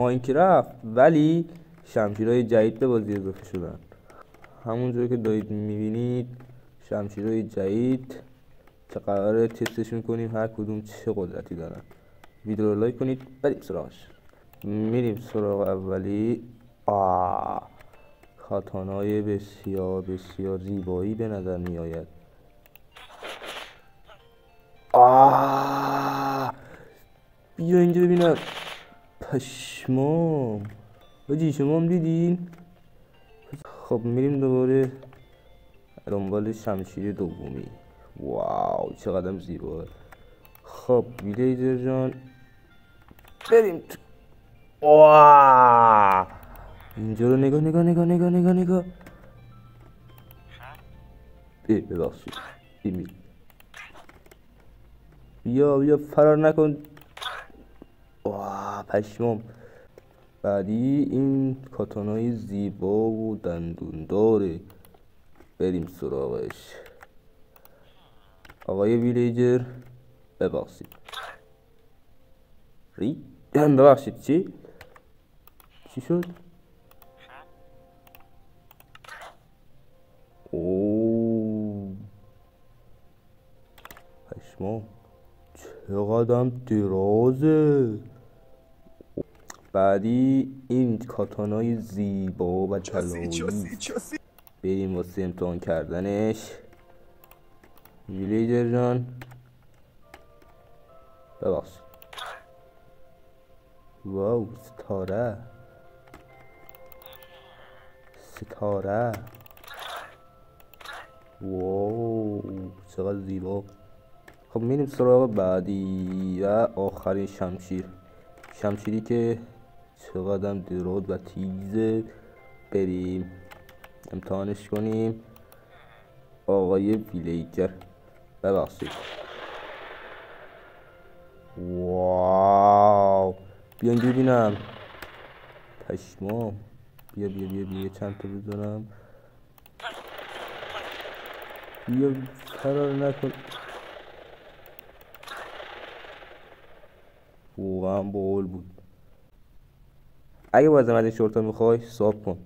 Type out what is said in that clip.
ماینکرافت، ولی شمشیرهای جدید به بازی اضافه شدن. همونجور که دارید میبینید شمشیرهای جدید که قراره تستشون کنیم هر کدوم چه قدرتی دارن. ویدیو رو لایک کنید بریم سراغش. میریم سراغ اولی. کاتانای بسیار بسیار زیبایی به نظر می آید. بیا اینجا ببینم. پشمام بجی شما هم دیدین؟ خب میریم دوباره دنبال شمشیر دومی. واو چقدر زیبا. خب ویلیجر جان بریم اینجا رو نگاه. ببخشید بیا فرار نکن. پشمام. بعدی این کاتانای زیبا و دندون داره. بریم سراغش. آقای ویلیجر ببخشید چی شد؟ پشمام چقدر درازه. بعدی این کاتانای زیبا و طلایی. بریم واسه امتحان کردنش. ویلیجر جان ببخشید. واو ستاره. واو چقدر زیبا. خب میریم سراغ بعدی و آخرین شمشیری که چقدر دراز و تیزه. بریم امتحانش کنیم. آقای ویلیجر ببخشید. واو بیا اینجا ببینم. پشمام. بیا چند تا بزنم. بیا فرار نکن. واقعا باحال بود. اگه باز از این شورت ها میخوای ساب کن.